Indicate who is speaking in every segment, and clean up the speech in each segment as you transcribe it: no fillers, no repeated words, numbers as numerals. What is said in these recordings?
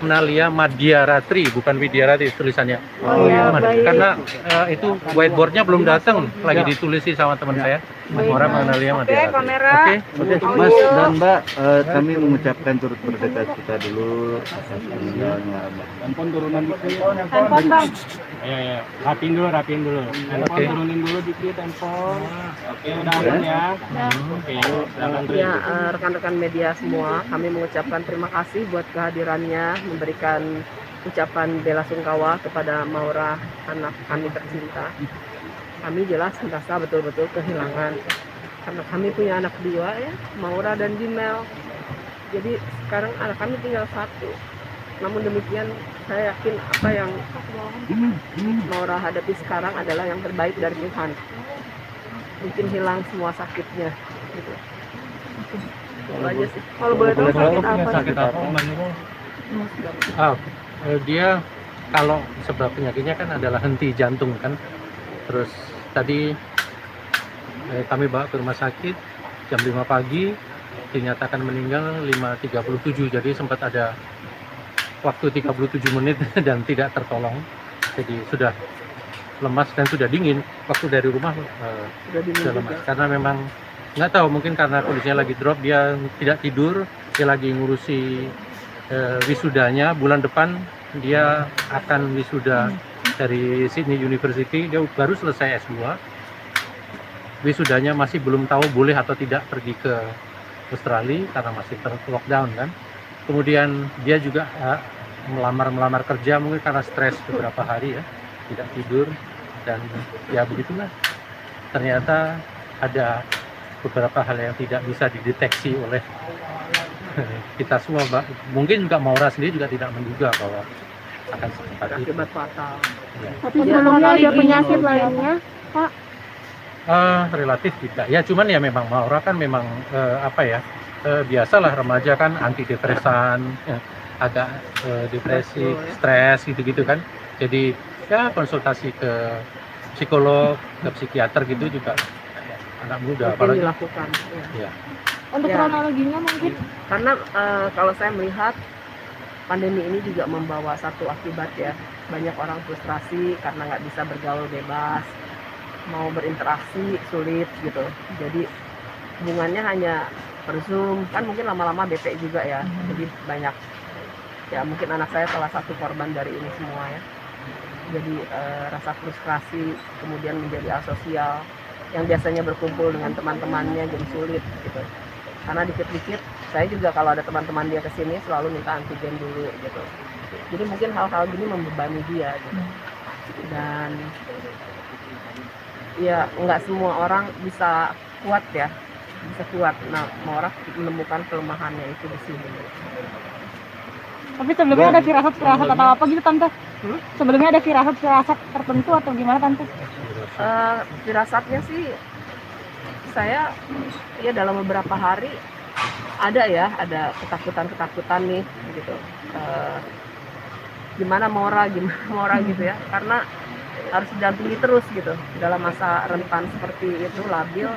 Speaker 1: Magnalia Madyaratri, bukan Widyarati tulisannya.
Speaker 2: Oh iya, baik.
Speaker 1: Karena itu whiteboardnya belum datang, lagi ditulisi sama teman saya. Maura Magnalia Madyaratri.
Speaker 3: kamera.
Speaker 1: Oke.
Speaker 4: Mas dan Mbak, kami mengucapkan turut berduka cita dulu atas meninggalnya Abah.
Speaker 5: Handphone turunan dikit.
Speaker 3: Handphone bang.
Speaker 5: Ya. Rapiin dulu. Handphone turunin dulu dikit handphone. Oke, udah aman ya. Oke, silakan Tri.
Speaker 3: Ya, rekan-rekan media semua, kami mengucapkan terima kasih buat kehadirannya, memberikan ucapan bela sungkawa kepada Maura, anak kami tercinta. Kami jelas merasa betul-betul kehilangan, karena kami punya anak dua ya, Maura dan Dimel. Jadi sekarang anak kami tinggal satu. Namun demikian, saya yakin apa yang Maura hadapi sekarang adalah yang terbaik dari Tuhan. Mungkin hilang semua sakitnya. Gitu. Itu aja sih. Kalau boleh tahu sakit apa?
Speaker 1: Dia kalau sebab penyakitnya kan adalah henti jantung kan. Terus tadi kami bawa ke rumah sakit jam 5 pagi, dinyatakan meninggal 5.37, jadi sempat ada waktu 37 menit dan tidak tertolong. Jadi sudah lemas dan sudah dingin. Waktu dari rumah sudah lemas karena memang nggak tahu, mungkin karena kondisinya lagi drop, dia tidak tidur, dia lagi ngurusi wisudanya. Bulan depan dia akan wisuda dari Sydney University, dia baru selesai S2. Wisudanya masih belum tahu boleh atau tidak pergi ke Australia karena masih lockdown kan. Kemudian dia juga melamar kerja, mungkin karena stres beberapa hari ya, tidak tidur, dan ya begitulah. Ternyata ada beberapa hal yang tidak bisa dideteksi oleh kita semua, mungkin juga Maura sendiri juga tidak menduga bahwa akan secepat itu.
Speaker 3: Akibat fatal.
Speaker 1: Ya.
Speaker 2: Tapi sebelumnya ada penyakit lainnya, Pak?
Speaker 1: Relatif tidak. Ya cuman ya memang Maura kan memang biasalah remaja kan, antidepresan, agak depresi, stres gitu-gitu kan. Jadi ya konsultasi ke psikolog, ke psikiater gitu juga anak muda apalagi
Speaker 3: dilakukan.
Speaker 1: Ya.
Speaker 2: Untuk kronologinya mungkin?
Speaker 3: Karena kalau saya melihat pandemi ini juga membawa satu akibat ya, banyak orang frustrasi karena nggak bisa bergaul bebas, mau berinteraksi sulit gitu. Jadi hubungannya hanya per Zoom, kan mungkin lama-lama bete juga ya. Jadi banyak ya, mungkin anak saya salah satu korban dari ini semua ya. Jadi rasa frustrasi, kemudian menjadi asosial, yang biasanya berkumpul dengan teman-temannya jadi sulit gitu. Karena dikit-dikit saya juga kalau ada teman-teman dia kesini selalu minta antigen dulu gitu. Jadi mungkin hal-hal gini membebani dia gitu. Dan ya nggak semua orang bisa kuat ya, bisa kuat. Nah, Maura menemukan kelemahannya itu di sini.
Speaker 2: Tapi sebelumnya ada firasat-firasat atau apa gitu Tante? Sebelumnya ada firasat-firasat tertentu atau gimana Tante?
Speaker 3: Firasatnya sih saya ya dalam beberapa hari ada ketakutan nih gitu. Gimana Maura gitu ya, karena harus didampingi terus gitu dalam masa rentan seperti itu, labil.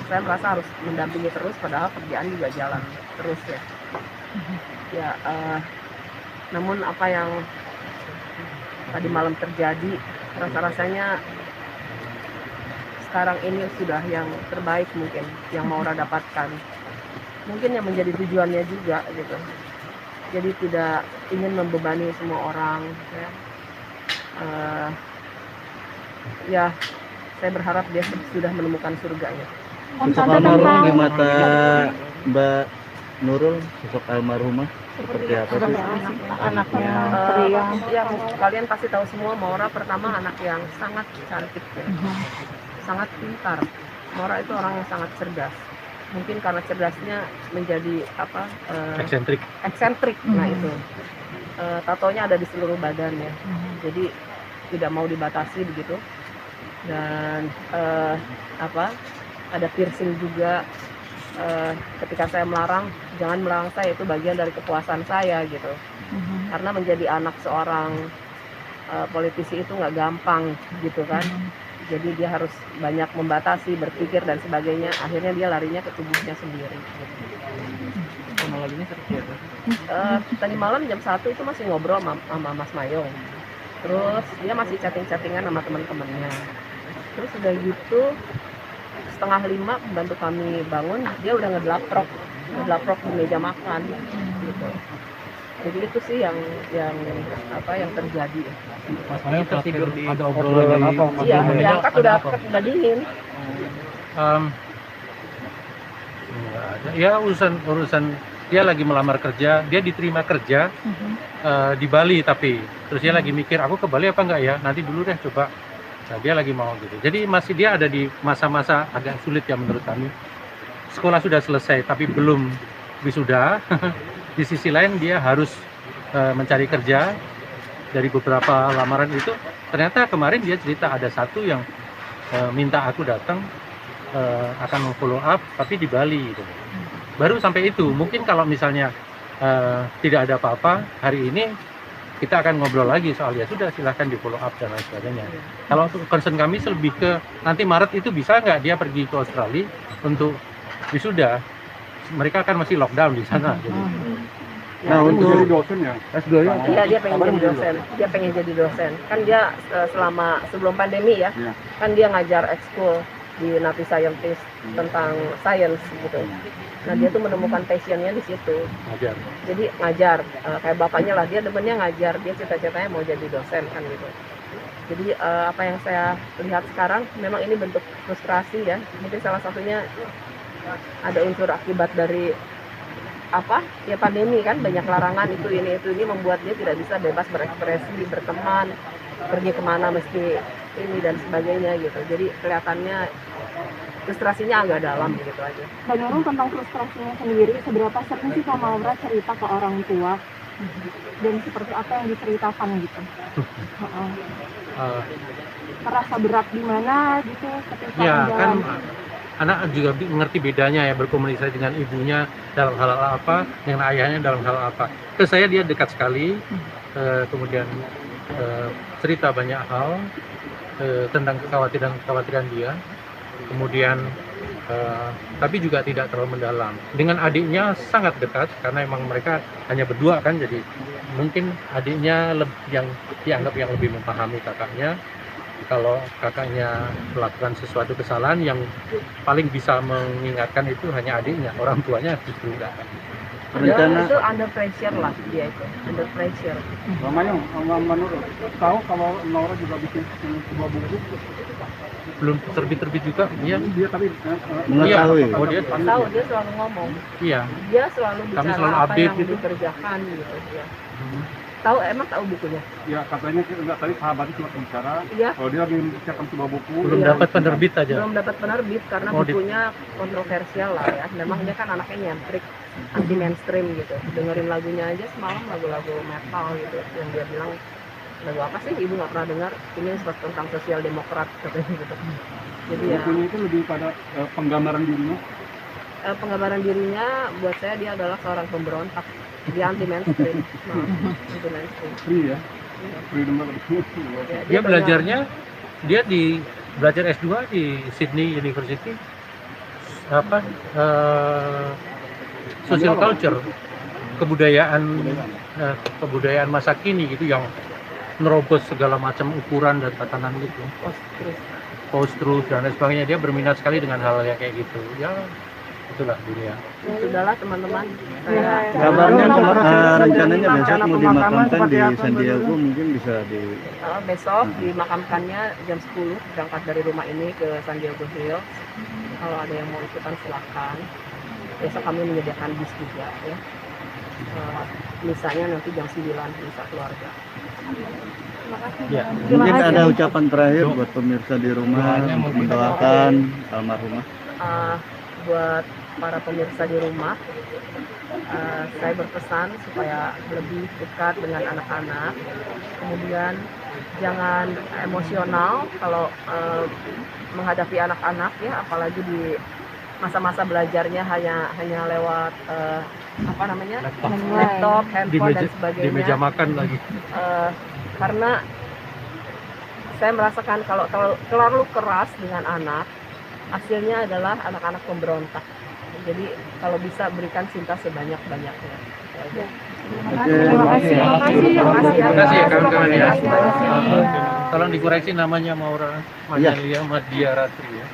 Speaker 3: Saya merasa harus mendampingi terus, padahal kerjaan juga jalan terus ya. Ya, namun apa yang tadi malam terjadi, rasanya sekarang ini sudah yang terbaik mungkin yang Maura dapatkan, mungkin yang menjadi tujuannya juga gitu. Jadi tidak ingin membebani semua orang ya. Ya saya berharap dia sudah menemukan surganya.
Speaker 4: Sosok almarhum di mata Mbak Nurul, sosok almarhumah seperti apa sih?
Speaker 2: Anaknya
Speaker 3: yang kalian pasti tahu semua, Maura pertama anak yang sangat cantik ya. Sangat pintar. Maura itu orang yang sangat cerdas. Mungkin karena cerdasnya menjadi eksentrik. Nah itu tatonya ada di seluruh badannya. Jadi tidak mau dibatasi begitu. Dan ada piercing juga. Ketika saya melarang, jangan melarang saya, itu bagian dari kepuasan saya gitu. Karena menjadi anak seorang politisi itu nggak gampang gitu kan. Jadi dia harus banyak membatasi, berpikir dan sebagainya. Akhirnya dia larinya ke tubuhnya sendiri gitu.
Speaker 4: kronologinya seperti apa?
Speaker 3: Tadi malam jam 1 itu masih ngobrol sama Mas Mayong. Terus dia masih chatting-chattingan sama teman-temannya. Terus udah gitu 4:30 pembantu kami bangun, dia udah ngedlaprok di meja makan gitu. Jadi itu sih yang terjadi.
Speaker 5: Mas Mayong
Speaker 4: Tertidur di
Speaker 5: ada obrolan apa?
Speaker 3: Iya, diangkat udah dingin.
Speaker 1: Nggak ada. Ya urusan dia lagi melamar kerja, dia diterima kerja di Bali, tapi terus dia lagi mikir aku ke Bali apa enggak ya, nanti dulu deh coba. Nah, dia lagi mau gitu. Jadi masih dia ada di masa-masa agak sulit ya menurut kami. Sekolah sudah selesai tapi belum wisuda. Di sisi lain dia harus mencari kerja. Dari beberapa lamaran itu ternyata kemarin dia cerita ada satu yang minta aku datang akan follow up tapi di Bali gitu. Baru sampai itu. Mungkin kalau misalnya tidak ada apa-apa hari ini kita akan ngobrol lagi soal ya sudah silahkan di follow up dan lain sebagainya. Kalau untuk concern kami lebih ke nanti Maret itu bisa nggak dia pergi ke Australia untuk wisuda. Mereka kan masih lockdown di sana. Jadi.
Speaker 4: Nah, untuk
Speaker 5: jadi dosen ya?
Speaker 4: S2 nya
Speaker 3: Iya, dia pengen jadi dosen. Dia pengen jadi dosen. Kan dia sebelum pandemi ya,
Speaker 5: Iya.
Speaker 3: kan dia ngajar ekskul di Napi Scientist tentang science gitu. Nah, dia tuh menemukan passionnya di situ.
Speaker 1: Ngajar.
Speaker 3: Jadi ngajar, kayak bapaknya lah, dia demennya ngajar, dia cita-citanya mau jadi dosen kan gitu. Jadi apa yang saya lihat sekarang memang ini bentuk frustrasi ya. Mungkin salah satunya ada unsur akibat dari ya pandemi kan, banyak larangan itu ini membuat dia tidak bisa bebas berekspresi, berteman, pergi kemana mesti ini dan sebagainya gitu. Jadi kelihatannya frustrasinya agak dalam gitu aja.
Speaker 2: Bang Nurul, tentang frustrasinya sendiri, seberapa sering sih Kak Maura cerita ke orang tua dan seperti apa yang diceritakan gitu? Merasa berat di mana gitu ketika
Speaker 1: Ya kan
Speaker 2: menjalani?
Speaker 1: anak juga ngerti bedanya ya berkomunikasi dengan ibunya dalam hal apa, dengan ayahnya dalam hal apa. Ke saya dia dekat sekali, kemudian cerita banyak hal tentang kekhawatiran dia. Kemudian tapi juga tidak terlalu mendalam. Dengan adiknya sangat dekat karena emang mereka hanya berdua kan, jadi mungkin adiknya yang dianggap yang lebih memahami kakaknya. Kalau kakaknya melakukan sesuatu kesalahan, yang paling bisa mengingatkan itu hanya adiknya, orang tuanya justru enggak.
Speaker 4: rencana
Speaker 3: Itu under pressure lah dia itu, under pressure.
Speaker 5: Bang Mayong, menurut tahu kalau Nora juga bikin sebuah buku?
Speaker 1: Belum terbit juga, iya.
Speaker 5: Dia tadi
Speaker 4: mengetahui.
Speaker 1: Oh, dia
Speaker 3: Tahu, dia selalu ngomong,
Speaker 1: iya.
Speaker 3: dia selalu
Speaker 1: Kami
Speaker 3: bicara
Speaker 1: selalu
Speaker 3: apa
Speaker 1: update
Speaker 3: yang
Speaker 1: gitu.
Speaker 3: dikerjakan gitu ya. Emang tahu bukunya?
Speaker 5: ya katanya enggak, tadi sahabatnya cuma bicara.
Speaker 3: Iya.
Speaker 5: Kalau dia lagi menyiapkan sebuah buku,
Speaker 1: Belum
Speaker 3: Iya.
Speaker 1: dapat penerbit aja.
Speaker 3: Belum dapat penerbit karena
Speaker 1: Oh,
Speaker 3: bukunya kontroversial lah ya. Memang dia kan anaknya nyentrik, anti mainstream gitu. Dengerin lagunya aja semalam lagu-lagu metal gitu, yang dia bilang lagu apa sih ibu nggak pernah dengar, ini seperti tentang sosial demokrat katanya gitu. Jadi ya
Speaker 5: bukunya itu lebih pada penggambaran dirinya.
Speaker 3: penggambaran dirinya buat saya dia adalah seorang pemberontak. Dia anti mainstream. Anti mainstream.
Speaker 5: Free ya, freedom banget.
Speaker 3: Ya,
Speaker 1: Dia belajarnya belajar S2 di Sydney University social culture, kebudayaan masa kini gitu, yang nerobos segala macam ukuran dan tatanan gitu,
Speaker 3: terus
Speaker 1: post-truth dan lain sebagainya. Dia berminat sekali dengan hal yang kayak gitu. Ya itulah dunia.
Speaker 3: ya sudahlah teman-teman.
Speaker 2: Ya,
Speaker 4: Kabarnya rencananya besok
Speaker 5: rencana
Speaker 4: mau
Speaker 5: pemakaman
Speaker 4: dimakamkan
Speaker 5: seperti
Speaker 4: di
Speaker 5: apa,
Speaker 4: San
Speaker 5: Mbak
Speaker 4: Diego, mungkin bisa di
Speaker 3: Besok dimakamkannya jam 10, berangkat dari rumah ini ke San Diego Hills. Kalau ada yang mau ikutan silahkan. Besok kami menyediakan bis juga ya. Misanya nanti jam 9 misa keluarga.
Speaker 1: Ya.
Speaker 4: mungkin ada ucapan terakhir buat pemirsa di rumah untuk mendoakan almarhumah.
Speaker 3: Buat para pemirsa di rumah, saya berpesan supaya lebih dekat dengan anak-anak. Kemudian jangan emosional kalau menghadapi anak-anak ya, apalagi di masa-masa belajarnya hanya lewat laptop, handphone dan sebagainya.
Speaker 1: Di meja makan lagi.
Speaker 3: Karena saya merasakan kalau terlalu keras dengan anak, hasilnya adalah anak-anak pemberontak. Jadi kalau bisa berikan cinta sebanyak-banyaknya. Ya.
Speaker 2: Terima kasih.
Speaker 1: Terima kasih ya kawan-kawan ya.
Speaker 3: Terima
Speaker 1: Tolong dikoreksi namanya Maura Majalia Madya Ratri ya.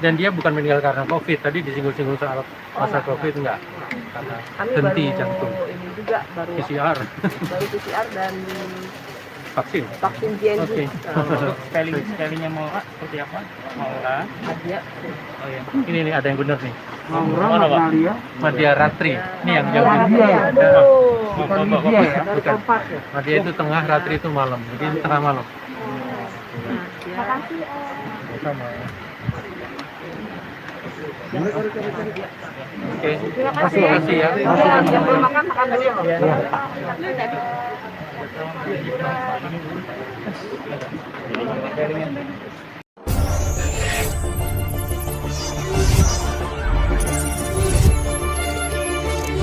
Speaker 1: Dan dia bukan meninggal karena COVID. Tadi disinggung-singgung soal masa COVID enggak. Karena
Speaker 3: Kami
Speaker 1: henti
Speaker 3: baru
Speaker 1: jantung.
Speaker 3: ini juga baru
Speaker 1: PCR,
Speaker 3: PCR dan
Speaker 1: vaksin.
Speaker 3: vaksin JNJ.
Speaker 1: Oke.
Speaker 5: Untuk spellingnya Maura seperti apa? Maura.
Speaker 3: Madya.
Speaker 5: Oh ya.
Speaker 1: Ini nih ada yang benar nih.
Speaker 5: Mana Pak?
Speaker 1: Madya Ratri. Ini yang
Speaker 3: Madya.
Speaker 1: Ya.
Speaker 3: Aduh.
Speaker 5: Bukan Widya ya?
Speaker 1: Bukan. Madya itu tengah, Ratri itu malam. Jadi ini tengah malam.
Speaker 2: Terima kasih.
Speaker 1: Sama. Oke.
Speaker 2: Terima kasih.
Speaker 1: Terima kasih ya.
Speaker 3: Yang belum makan tadi loh.
Speaker 5: Jaringan.